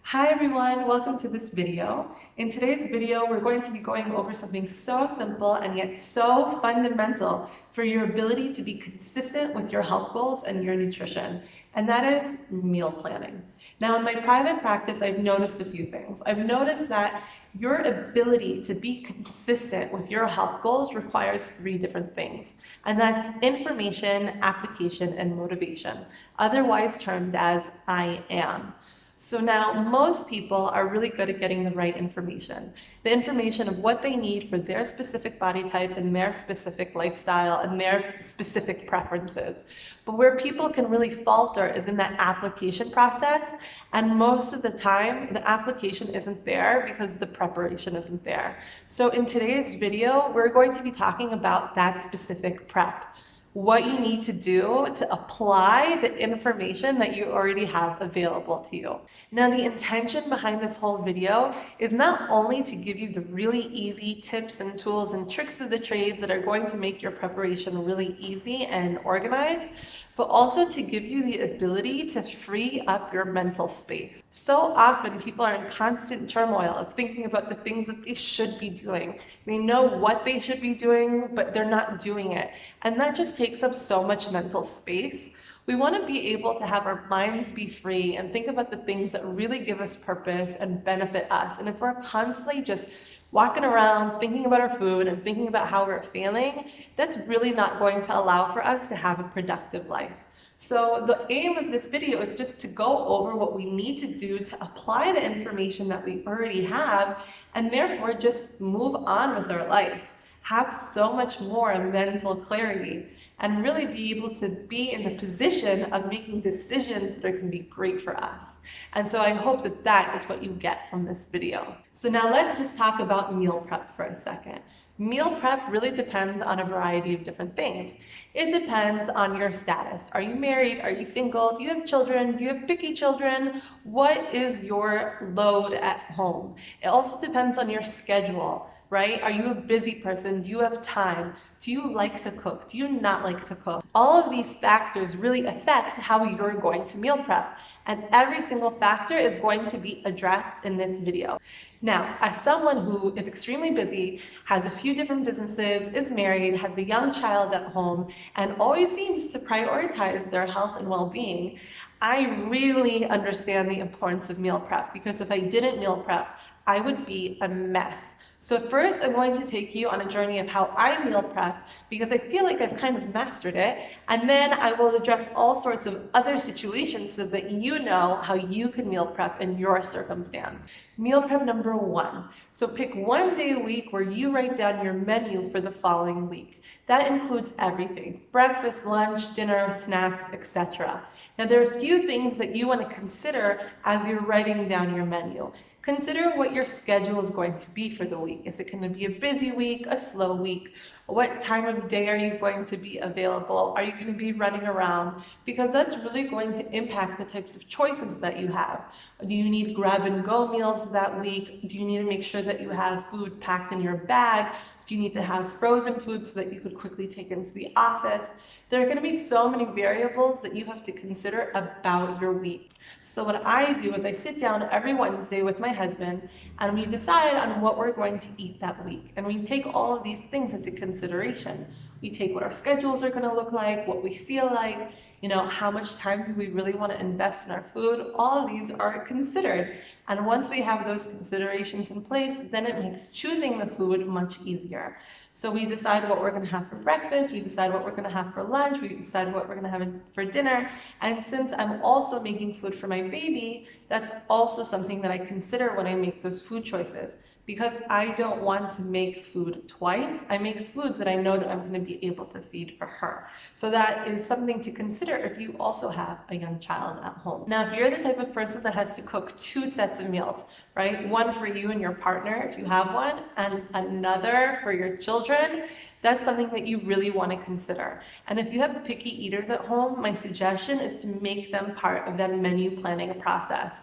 Hi everyone, welcome to this video. In today's video, we're going to be going over something so simple and yet so fundamental for your ability to be consistent with your health goals and your nutrition, and that is meal planning. Now, in my private practice, I've noticed a few things. I've noticed that your ability to be consistent with your health goals requires three different things, and that's information, application, and motivation, otherwise termed as I am. So now most people are really good at getting the right information. The information of what they need for their specific body type and their specific lifestyle and their specific preferences. But where people can really falter is in that application process. And most of the time, the application isn't there because the preparation isn't there. So in today's video, we're going to be talking about that specific prep. What you need to do to apply the information that you already have available to you. Now, the intention behind this whole video is not only to give you the really easy tips and tools and tricks of the trades that are going to make your preparation really easy and organized, but also to give you the ability to free up your mental space. So often people are in constant turmoil of thinking about the things that they should be doing. They know what they should be doing, but they're not doing it. And that just takes up so much mental space. We want to be able to have our minds be free and think about the things that really give us purpose and benefit us. And if we're constantly just walking around thinking about our food and thinking about how we're feeling, that's really not going to allow for us to have a productive life. So the aim of this video is just to go over what we need to do to apply the information that we already have and therefore just move on with our life. Have so much more mental clarity and really be able to be in the position of making decisions that can be great for us. And so I hope that that is what you get from this video. So now let's just talk about meal prep for a second. Meal prep really depends on a variety of different things. It depends on your status. Are you married? Are you single? Do you have children? Do you have picky children? What is your load at home? It also depends on your schedule, right? Are you a busy person? Do you have time? Do you like to cook? Do you not like to cook? All of these factors really affect how you're going to meal prep, and every single factor is going to be addressed in this video. Now, as someone who is extremely busy, has a few different businesses, is married, has a young child at home, and always seems to prioritize their health and well-being, I really understand the importance of meal prep, because if I didn't meal prep, I would be a mess. So first, I'm going to take you on a journey of how I meal prep, because I feel like I've kind of mastered it, and then I will address all sorts of other situations so that you know how you can meal prep in your circumstance. Meal prep number one. So pick one day a week where you write down your menu for the following week. That includes everything: breakfast, lunch, dinner, snacks, etc. Now, there are a few things that you want to consider as you're writing down your menu. Consider what your schedule is going to be for the week. Is it going to be a busy week, a slow week? What time of day are you going to be available? Are you going to be running around? Because that's really going to impact the types of choices that you have. Do you need grab and go meals that week? Do you need to make sure that you have food packed in your bag? Do you need to have frozen food so that you could quickly take into the office? There are going to be so many variables that you have to consider about your week. So what I do is I sit down every Wednesday with my husband and we decide on what we're going to eat that week. And we take all of these things into consideration. We take what our schedules are going to look like, what we feel like, how much time do we really want to invest in our food. All of these are considered. And once we have those considerations in place, then it makes choosing the food much easier. So we decide what we're going to have for breakfast, we decide what we're going to have for lunch, we decide what we're going to have for dinner. And since I'm also making food for my baby, that's also something that I consider when I make those food choices. Because I don't want to make food twice, I make foods that I know that I'm going to be able to feed for her. So that is something to consider if you also have a young child at home. Now, if you're the type of person that has to cook two sets of meals, right? One for you and your partner, if you have one, and another for your children, that's something that you really want to consider. And if you have picky eaters at home, my suggestion is to make them part of that menu planning process.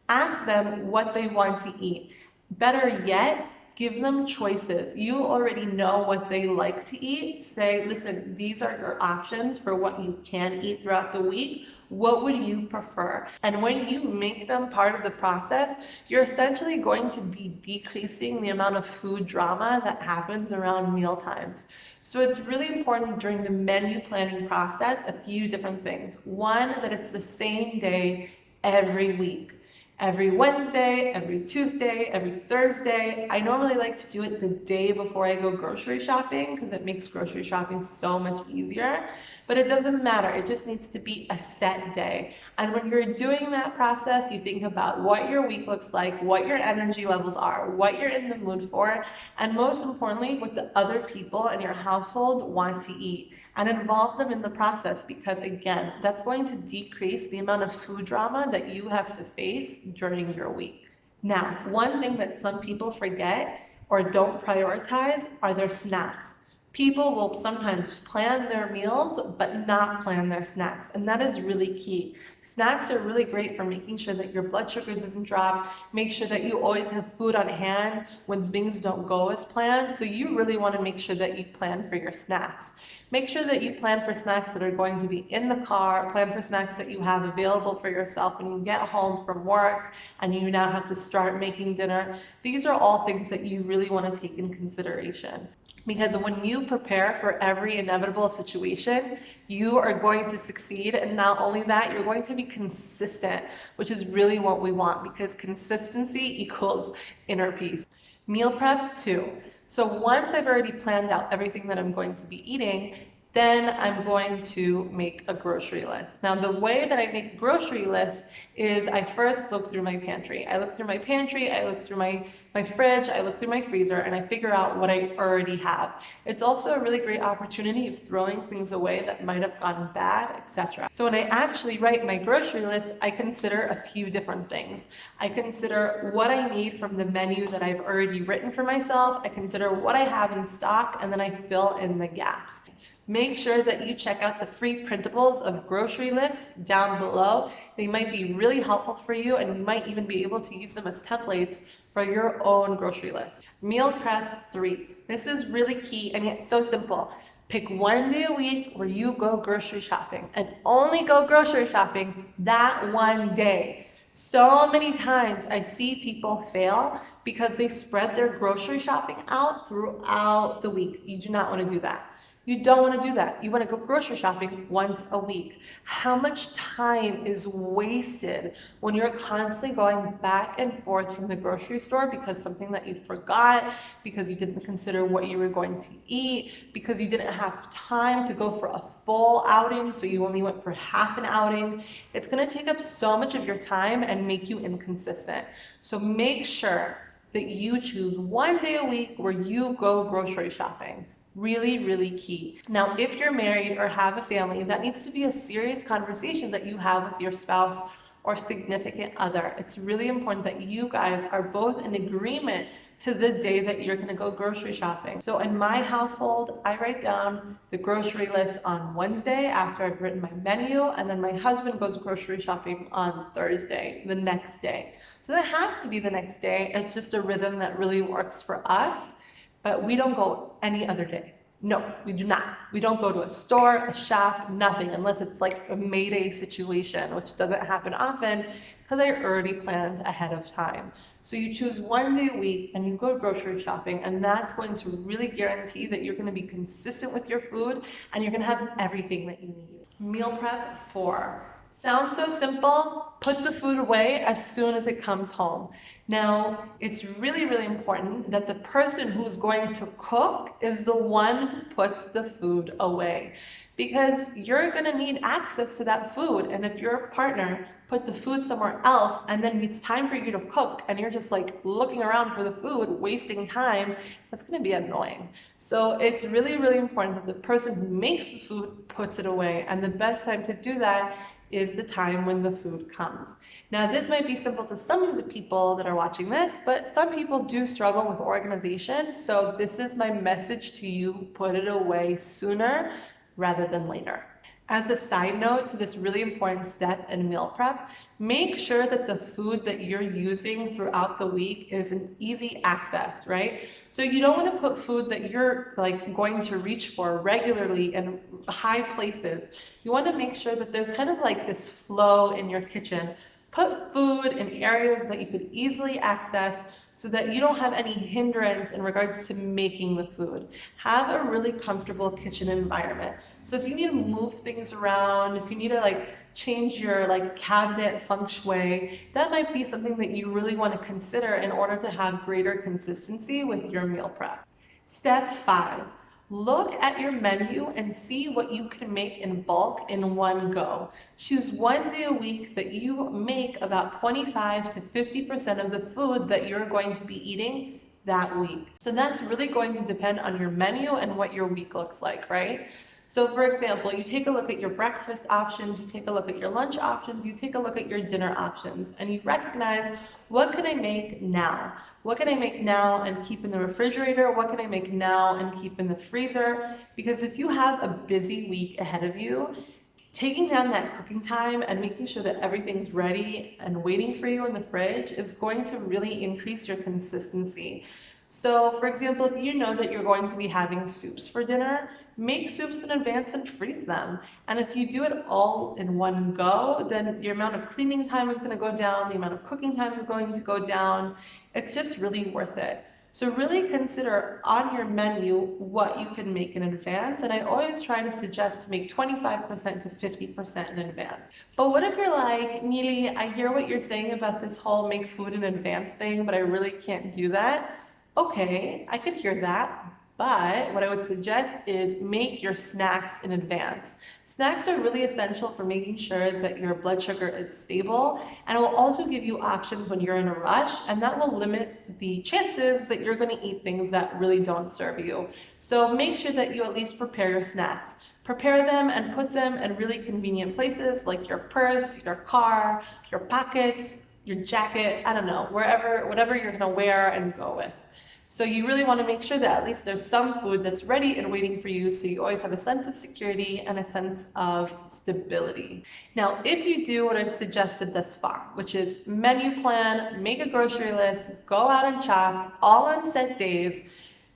Ask them what they want to eat. Better yet, Give them choices. You already know what they like to eat. Say, listen, these are your options for what you can eat throughout the week. What would you prefer? And when you make them part of the process, you're essentially going to be decreasing the amount of food drama that happens around meal times. So it's really important during the menu planning process, a few different things. One, that it's the same day every week. Every Wednesday, every Tuesday, every Thursday. I normally like to do it the day before I go grocery shopping because it makes grocery shopping so much easier. But it doesn't matter. It just needs to be a set day. And when you're doing that process, you think about what your week looks like, what your energy levels are, what you're in the mood for, and most importantly, what the other people in your household want to eat. And involve them in the process because, again, that's going to decrease the amount of food drama that you have to face during your week. Now, one thing that some people forget or don't prioritize are their snacks. People will sometimes plan their meals but not plan their snacks, and that is really key. Snacks are really great for making sure that your blood sugar doesn't drop, make sure that you always have food on hand when things don't go as planned. So you really want to make sure that you plan for your snacks. Make sure that you plan for snacks that are going to be in the car, plan for snacks that you have available for yourself when you get home from work and you now have to start making dinner. These are all things that you really want to take in consideration. Because when you prepare for every inevitable situation, you are going to succeed. And not only that, you're going to be consistent, which is really what we want because consistency equals inner peace. Meal prep 2. So once I've already planned out everything that I'm going to be eating, then I'm going to make a grocery list. Now, the way that I make a grocery list is I first look through my pantry. I look through my pantry, I look through my fridge, I look through my freezer, and I figure out what I already have. It's also a really great opportunity of throwing things away that might have gone bad, etc. So when I actually write my grocery list, I consider a few different things. I consider what I need from the menu that I've already written for myself. I consider what I have in stock, and then I fill in the gaps. Make sure that you check out the free printables of grocery lists down below. They might be really helpful for you, and you might even be able to use them as templates for your own grocery list. Meal prep 3. This is really key and yet so simple. Pick one day a week where you go grocery shopping and only go grocery shopping that one day. So many times I see people fail because they spread their grocery shopping out throughout the week. You do not want to do that. You don't want to do that. You want to go grocery shopping once a week. How much time is wasted when you're constantly going back and forth from the grocery store because something that you forgot, because you didn't consider what you were going to eat, because you didn't have time to go for a full outing, so you only went for half an outing. It's going to take up so much of your time and make you inconsistent. So make sure that you choose one day a week where you go grocery shopping. Really, really key. Now, if you're married or have a family, that needs to be a serious conversation that you have with your spouse or significant other. It's really important that you guys are both in agreement to the day that you're going to go grocery shopping. So in my household, I write down the grocery list on Wednesday after I've written my menu, and then my husband goes grocery shopping on Thursday, the next day. So it doesn't have to be the next day. It's just a rhythm that really works for us. But we don't go any other day. No, we do not. We don't go to a store, a shop, nothing, unless it's like a Mayday situation, which doesn't happen often because I already planned ahead of time. So you choose one day a week and you go grocery shopping, and that's going to really guarantee that you're going to be consistent with your food and you're going to have everything that you need. Meal prep 4. Sounds so simple. Put the food away as soon as it comes home. Now, it's really, really important that the person who's going to cook is the one who puts the food away, because you're going to need access to that food. And if your partner put the food somewhere else and then it's time for you to cook and you're just like looking around for the food, wasting time, that's going to be annoying. So it's really, really important that the person who makes the food puts it away. And the best time to do that is the time when the food comes. Now, this might be simple to some of the people that are watching this, but some people do struggle with organization. So this is my message to you: put it away sooner rather than later. As a side note to this really important step in meal prep, make sure that the food that you're using throughout the week is an easy access, right? So you don't want to put food that you're like going to reach for regularly in high places. You want to make sure that there's kind of like this flow in your kitchen. Put food in areas that you could easily access so that you don't have any hindrance in regards to making the food. Have a really comfortable kitchen environment. So if you need to move things around, if you need to like change your like cabinet feng shui, that might be something that you really want to consider in order to have greater consistency with your meal prep. Step 5. Look at your menu and see what you can make in bulk in one go. Choose one day a week that you make about 25 to 50% of the food that you're going to be eating that week. So that's really going to depend on your menu and what your week looks like, right? So for example, you take a look at your breakfast options, you take a look at your lunch options, you take a look at your dinner options, and you recognize, what can I make now? What can I make now and keep in the refrigerator? What can I make now and keep in the freezer? Because if you have a busy week ahead of you, taking down that cooking time and making sure that everything's ready and waiting for you in the fridge is going to really increase your consistency. So for example, if you know that you're going to be having soups for dinner, make soups in advance and freeze them. And if you do it all in one go, then your amount of cleaning time is going to go down, the amount of cooking time is going to go down. It's just really worth it. So really consider on your menu what you can make in advance, and I always try to suggest to make 25% to 50% in advance. But what if you're like, Neely, I hear what you're saying about this whole make food in advance thing, but I really can't do that? Okay, I could hear that. But what I would suggest is make your snacks in advance. Snacks are really essential for making sure that your blood sugar is stable, and it will also give you options when you're in a rush, and that will limit the chances that you're going to eat things that really don't serve you. So make sure that you at least prepare your snacks. Prepare them and put them in really convenient places like your purse, your car, your pockets, your jacket, I don't know, wherever, whatever you're going to wear and go with. So you really want to make sure that at least there's some food that's ready and waiting for you, so you always have a sense of security and a sense of stability. Now, if you do what I've suggested thus far, which is menu plan, make a grocery list, go out and shop, all on set days,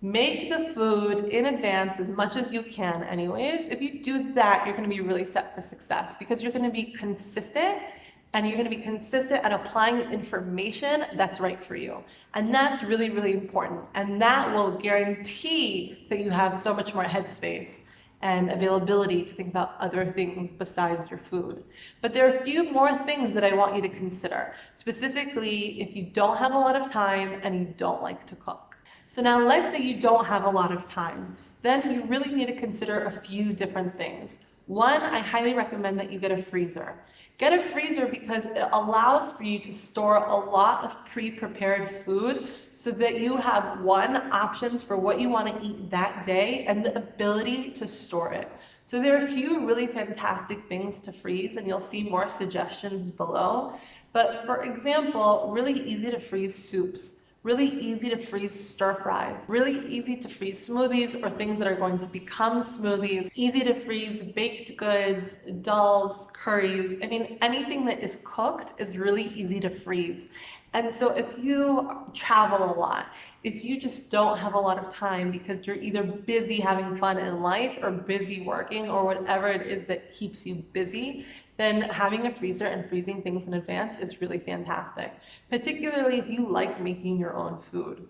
make the food in advance as much as you can anyways. If you do that, you're going to be really set for success because you're going to be consistent, and you're going to be consistent at applying information that's right for you. And that's really, really important. And that will guarantee that you have so much more headspace and availability to think about other things besides your food. But there are a few more things that I want you to consider, specifically if you don't have a lot of time and you don't like to cook. So now let's say you don't have a lot of time. Then you really need to consider a few different things. One, I highly recommend that you get a freezer. Get a freezer because it allows for you to store a lot of pre-prepared food so that you have options for what you want to eat that day and the ability to store it. So there are a few really fantastic things to freeze, and you'll see more suggestions below. But for example, really easy to freeze soups. Really easy to freeze stir fries, really easy to freeze smoothies or things that are going to become smoothies, easy to freeze baked goods, dals, curries. I mean, anything that is cooked is really easy to freeze. And so if you travel a lot, if you just don't have a lot of time because you're either busy having fun in life or busy working or whatever it is that keeps you busy, then having a freezer and freezing things in advance is really fantastic, particularly if you like making your own food.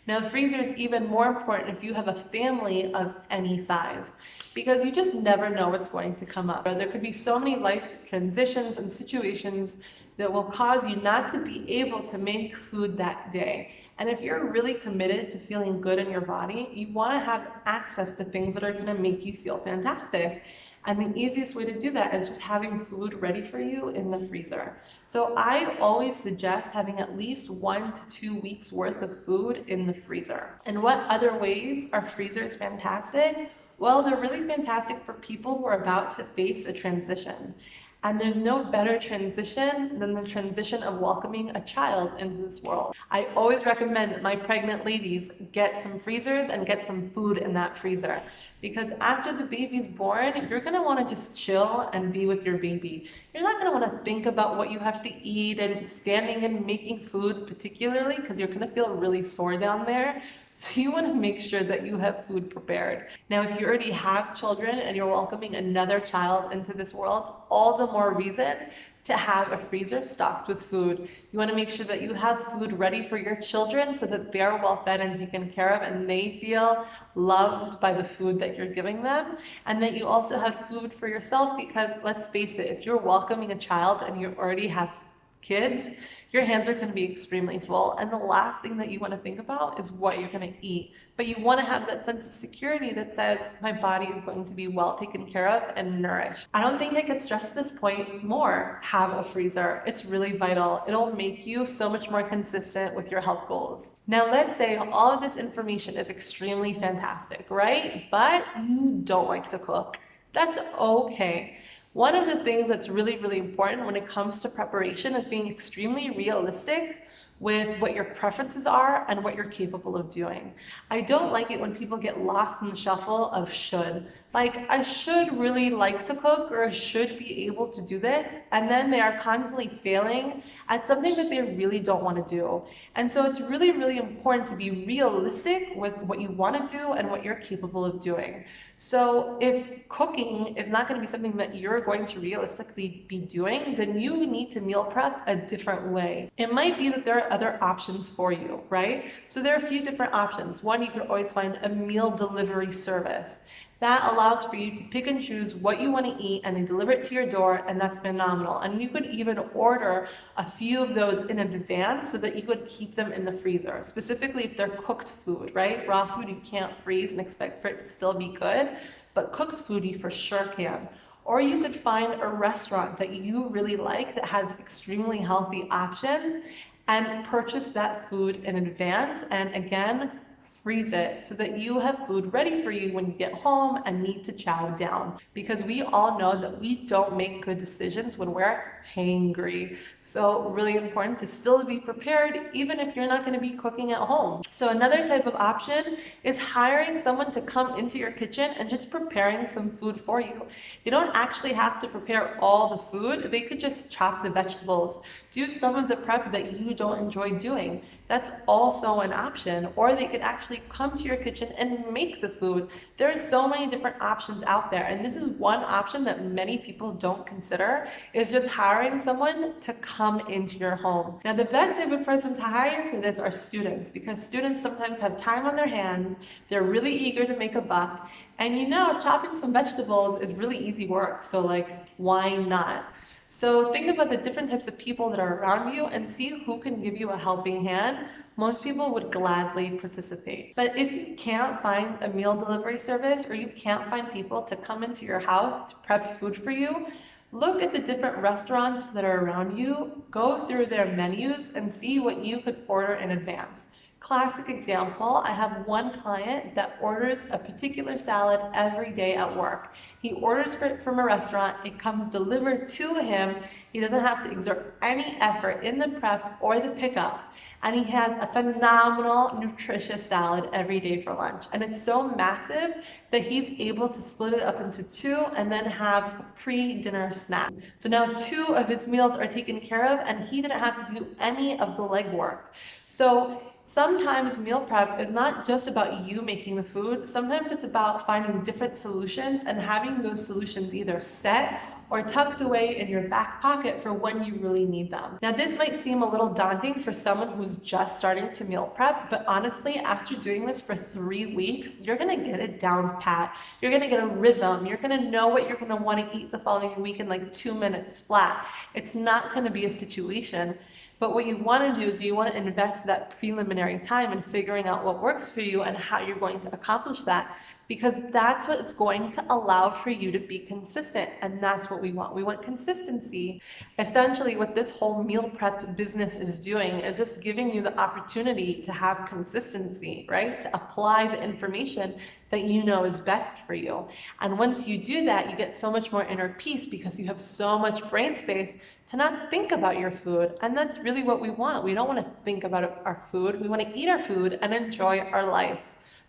Now, freezer is even more important if you have a family of any size, because you just never know what's going to come up. There could be so many life transitions and situations that will cause you not to be able to make food that day. And if you're really committed to feeling good in your body, you want to have access to things that are going to make you feel fantastic. And the easiest way to do that is just having food ready for you in the freezer. So I always suggest having at least 1 to 2 weeks worth of food in the freezer. And what other ways are freezers fantastic? Well, they're really fantastic for people who are about to face a transition. And there's no better transition than the transition of welcoming a child into this world. I always recommend my pregnant ladies get some freezers and get some food in that freezer, because after the baby's born, you're gonna wanna just chill and be with your baby. You're not gonna wanna think about what you have to eat and standing and making food, particularly because you're gonna feel really sore down there. So you want to make sure that you have food prepared. Now, if you already have children and you're welcoming another child into this world, all the more reason to have a freezer stocked with food. You want to make sure that you have food ready for your children so that they're well fed and taken care of and they feel loved by the food that you're giving them. And that you also have food for yourself, because let's face it, if you're welcoming a child and you already have kids, your hands are going to be extremely full, and the last thing that you want to think about is what you're going to eat. But you want to have that sense of security that says, my body is going to be well taken care of and nourished. I don't think I could stress this point more. Have a freezer. It's really vital. It'll make you so much more consistent with your health goals. Now, let's say all of this information is extremely fantastic, right? But you don't like to cook. That's okay. One of the things that's really, really important when it comes to preparation is being extremely realistic with what your preferences are and what you're capable of doing. I don't like it when people get lost in the shuffle of should. Like, I should really like to cook, or I should be able to do this, and then they are constantly failing at something that they really don't want to do. And so it's really, really important to be realistic with what you want to do and what you're capable of doing. So if cooking is not going to be something that you're going to realistically be doing, then you need to meal prep a different way. It might be that there are other options for you, right? So there are a few different options. One, you could always find a meal delivery service. That allows for you to pick and choose what you want to eat, and they deliver it to your door, and that's phenomenal. And you could even order a few of those in advance so that you could keep them in the freezer, specifically if they're cooked food, right? Raw food you can't freeze and expect for it to still be good, but cooked food you for sure can. Or you could find a restaurant that you really like that has extremely healthy options and purchase that food in advance, and again, freeze it so that you have food ready for you when you get home and need to chow down. Because we all know that we don't make good decisions when we're hangry. So really important to still be prepared even if you're not going to be cooking at home. So another type of option is hiring someone to come into your kitchen and just preparing some food for you. You don't actually have to prepare all the food. They could just chop the vegetables, do some of the prep that you don't enjoy doing. That's also an option. Or they could actually come to your kitchen and make the food. There are so many different options out there, and this is one option that many people don't consider, is just hiring someone to come into your home. Now, the best type of person to hire for this are students, because students sometimes have time on their hands, they're really eager to make a buck, and chopping some vegetables is really easy work, so why not? So think about the different types of people that are around you and see who can give you a helping hand. Most people would gladly participate. But if you can't find a meal delivery service, or you can't find people to come into your house to prep food for you, look at the different restaurants that are around you, go through their menus and see what you could order in advance. Classic example, I have one client that orders a particular salad every day at work. He orders it from a restaurant, it comes delivered to him, he doesn't have to exert any effort in the prep or the pickup, and he has a phenomenal, nutritious salad every day for lunch. And it's so massive that he's able to split it up into two and then have a pre-dinner snack. So now 2 of his meals are taken care of, and he didn't have to do any of the legwork. So sometimes meal prep is not just about you making the food. Sometimes it's about finding different solutions and having those solutions either set or tucked away in your back pocket for when you really need them. Now, this might seem a little daunting for someone who's just starting to meal prep, but honestly, after doing this for 3 weeks, you're gonna get it down pat. You're gonna get a rhythm. You're gonna know what you're gonna wanna eat the following week in 2 minutes flat. It's not gonna be a situation. But what you want to do is you want to invest that preliminary time in figuring out what works for you and how you're going to accomplish that, because that's what it's going to allow for you to be consistent. And that's what we want. We want consistency. Essentially, what this whole meal prep business is doing is just giving you the opportunity to have consistency, right? To apply the information that you know is best for you. And once you do that, you get so much more inner peace because you have so much brain space to not think about your food. And that's really what we want. We don't want to think about our food. We want to eat our food and enjoy our life.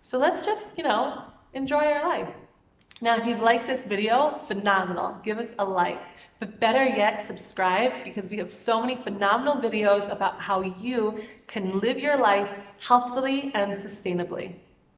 So let's just, enjoy our life. Now, if you like this video, phenomenal. Give us a like. But better yet, subscribe, because we have so many phenomenal videos about how you can live your life healthfully and sustainably.